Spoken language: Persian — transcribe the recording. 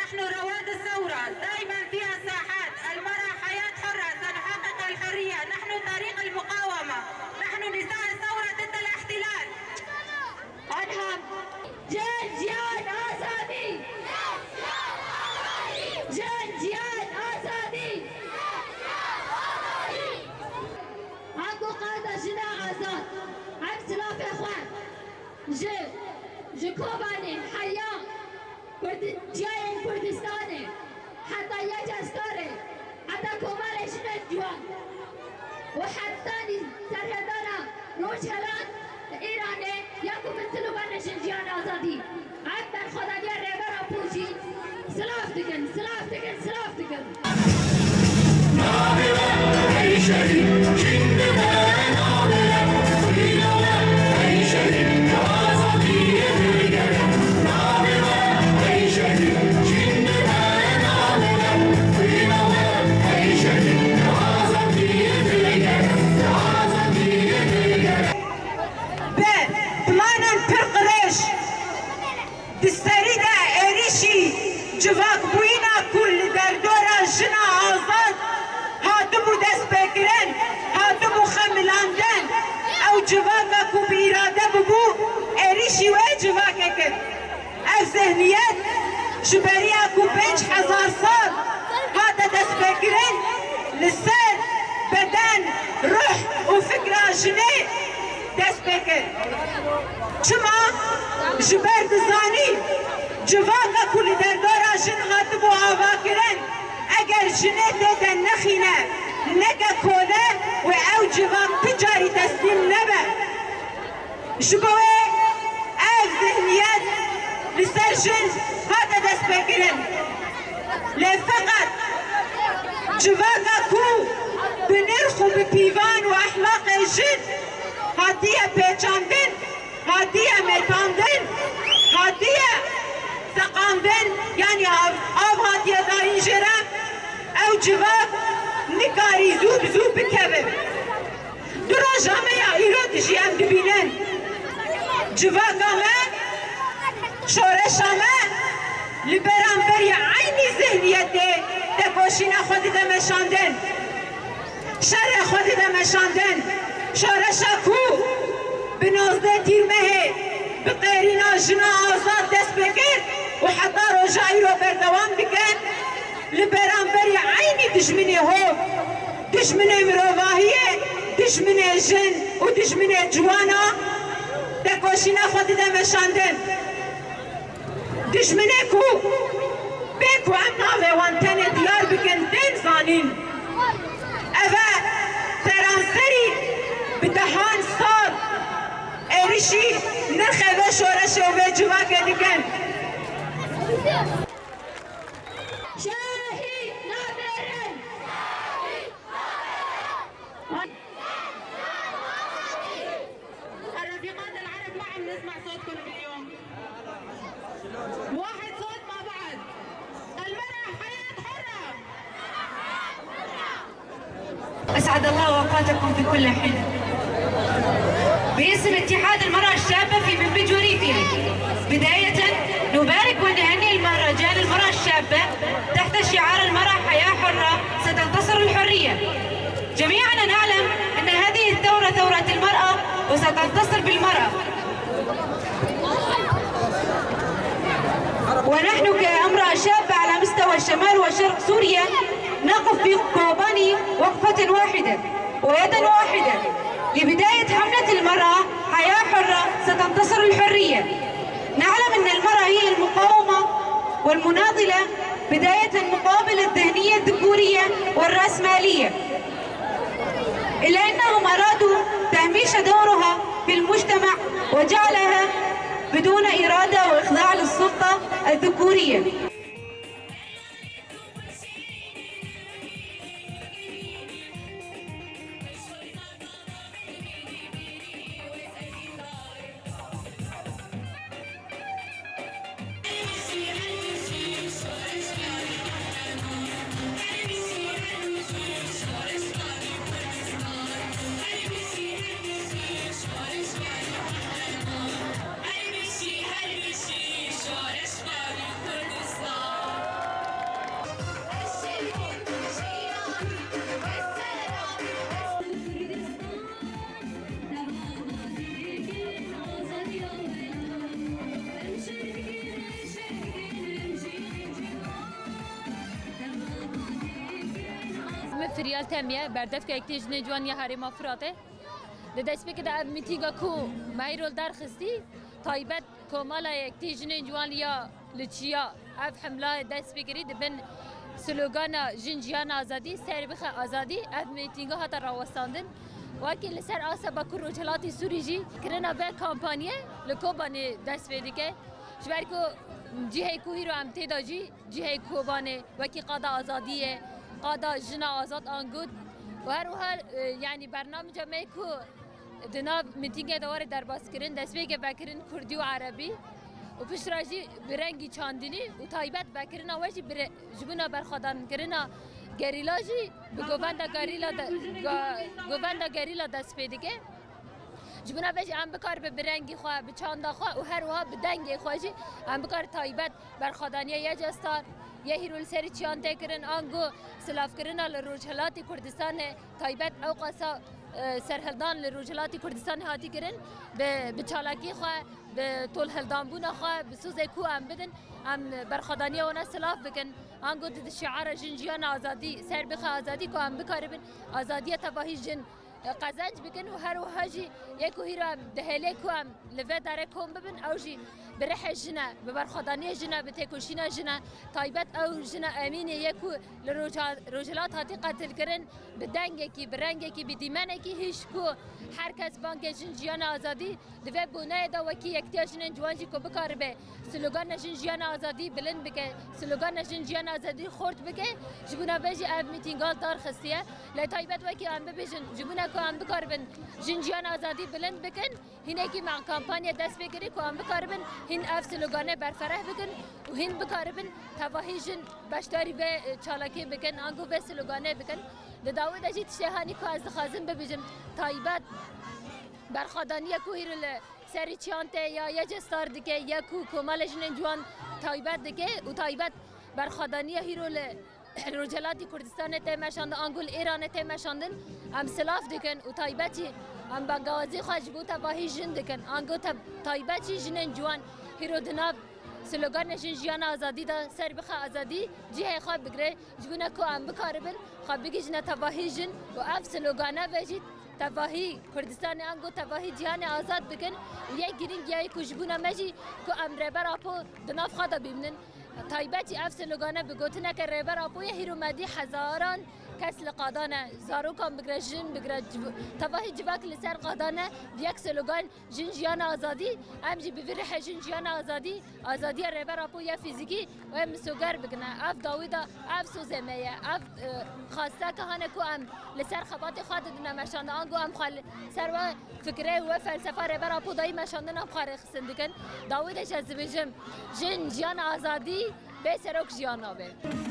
نحن رواد الثورة دائما فيها ساحات، المرأة حياة حرة، سنحقق الحرية، نحن طريق المقاومة، نحن نساء الثورة ضد الاحتلال. أنهم جنجيان آزادي، جنجيان آزادي، اكو قادة جنا آزاد. عم سلاف إخوان جو كوباني حياة جاي كردستاني حتى يجستوري حتى كومالي شنو جوان وحتى سرهدانا روش هلان إيراني ياكو مثلو بنا شنجيان آزادي عبدن خدا ديار ريبرا بوشي سلافتكن سلافتكن سلافتكن نابلة أي شهيد جندنا نابلة ويلوة أي شهيد آزادي الرجال نابلة أي شهيد جندنا نابلة ويلوة أي شهيد آزادي الرجال آزادي الرجال بثمانا برقريش دستريدا إريشي جواك بوينا كل دردورا جنا آزاد هاتبو دست بكرن هاتبو خملاندن او جواك كو بإرادة ببو إريشي وي جواك اكد او ذهنيات جبريا كو 5000 سال هاتا دست بكرن لسان بدن روح وفكرة جنيه دست بکر چما جبر دزانی جواکا کلی دردارا جن هاتبو آوا کرن اگر جنه دیدن نخینه نگه کوله و او جواک بجاری تسلیم نبه جبوه او ذهنیت لسر جن هاتا دست بکرن لفقط جواکا کو بنرخ و بپیوان و احلاق جن هاتیه پیچاندن هاتیه میتاندن هاتیه سقاندن یعنی آب هاتیه دارین جرم او جواب نکاری زوب بکبه درا جامعه ایراد جیم دبینن جواب آمه شورش آمه لبران بری عینی ذهنیت دکوشین خودی دمشاندن شر خودی دمشاندن شورشا کو بنازده تیرمه بقیرینا جنا آزاد دست بکن و حتی رجایی رو بردوام بکن لبران بری عینی دشمنی هو دشمنی مروواهیه دشمنی جن و دشمنی جوانا دکوشینا خودی دمشاندن دشمنی کو بکو ام ناوه وانتن دیار بکن دین زانین اوه ترانسری بدهان سال ایریشی نرخه و شورش و جواک دیگن شاهد نابرن الرفيقات العرب معا نسمع صوتكم اليوم واحد صوت مع بعض المرأة حياة حرة أسعد الله أوقاتكم في كل حين باسم اتحاد المرأة الشابة في منبج وريفيا بداية نبارك ونهنئ المهرجان المرأة الشابة تحت شعار المرأة حياة حرة ستنتصر الحرية. جميعنا نعلم أن هذه الثورة ثورة المرأة وستنتصر بالمرأة. ونحن كامرأة شابة على مستوى الشمال وشرق سوريا نقف في كوباني وقفة واحدة ويدا واحدة لبداية حملة المرأة حياة حرة ستنتصر الحرية. نعلم أن المرأة هي المقاومة والمناضلة بداية مقابل الذهنية الذكورية والرأسمالية، إلا أنهم أرادوا تهميش دورها في المجتمع وجعلها بدون إرادة وإخضاع للسلطة الذكورية. فریال تمیه بردف که اکتی جنه جوان یا هریما فراته دست بکه ده میتینگا کو مایرول درخستی تایبت کمالا اکتی جنه جوان یا لچیا اف حمله دست بکری دبن سلوگانا جنجیان آزادی سر بخ آزادی اف میتینگا هتا راوستاندن وکی لسر آسا با روجلاتی سوری جی کرنا به کامپانیه لکوبانی دست بیدی که جبر کو جهه کوهی رو هم تیدا جهه کوبانه وکی قادا آزادیه قادا جنا آزاد آنگود و هر یعنی برنامه جمعه کو دنا میتینگ دوار درباس کرن دست بیگه بکرن کردی و عربی و پشتراجی برنگی چاندنی و تایبت بکرن آوشی جبونا برخوادان کرن گریلاجی به گووندا گریلا دست پیدگه جبنا بچ ام بکار به برنگی خواه به چاندا خواه و هر وها به دنگی خواهی ام بکار تایبت برخوادانی یه جستار یه هیرول سری چیان تکرن آنگو سلاف کرن لروجهلاتی کردستان تایبت او قصا سرهلدان لروجهلاتی کردستان هاتی کرن به چالاکی خواه به طول هلدان بونا خواه به سوزه کو ام بدن ام برخوادانی اونا سلاف بکن آنگو دید شعار جنجیان آزادی سر بخ آزادی کو ام بکاربن آزادی تباهی جن قزنج بکن و هر وهاجی یکو هیرا دهله کو ام لفه داره کم ببن او جی برح جنا ببرخدانی جنا بتکوشینا جنا تایبت او جنا امین یکو لروجلات هاتی قتل کرن بدنگه کی برنگه کی بدیمنه کی هیچ کو هر کس بانک جنجیان آزادی لفه بونه دا وکی یکتیاجن جوانجی کو بکار به سلوگان جنجیان آزادی بلند بکه سلوگان جنجیان آزادی خورد بکه جبونا بجی اب میتینگال دار خستیه لی تایبت وکی ام ببیجن جبونا کو ام بکار بن جنجیان آزادی بلند بکن هینه کی مع کمپانی دست بگیری کو ام بکار بن هین اف سلوگانه برفره بکن و هین بکار بن تواهی جن بشتاری به چالاکی بکن آنگو به سلوگانه بکن لداود اجی تشهانی کو از خازن ببیجن تایبت برخوادانی کو هیرل سری چانته یا یه جستار دیگه یا کو کمال جن جوان تایبت دیگه و تایبت برخوادانی هیرل روجلاتی کردستان تماشاند آنگول ایران تماشاندن ام سلاف دکن و تایبتی ام بنگوازی خواهش بود تباهی جن دکن آنگو تایبتی جن جوان هیرو دناب سلوگان جنجیان آزادی دا سر بخ آزادی جهه خواه بگره جبونه کو ام بکاربن خواه بگی جن تباهی جن و اف سلوگانه وجید تباهی کردستان آنگو تباهی جهان آزاد بکن و یک گرینگ یا یک جبونه مجی کو ام ربر اپو دناف خواهد ببینن تایبتی اف سلوگانه بگوتنه که ربر اپو یه هیرو مدی هزاران کس لقادانه زارو کام بگره جن بگره تباهی جباک لسر قادانه یک سلوگان جنجیان آزادی امجی بفرح جنجیان آزادی آزادی ربر اپو یا فیزیکی و ام سوگر بگنه اف داویدا اف سوزمه اف خواسته که هنه کو ام لسر خبات خواهد دونه مشانده آنگو ام خال سر و فکره و فلسفه ربر اپو دایی مشانده نم خاره خسندکن داویدش از بجم جنجیان آزادی به سروک جیان آبه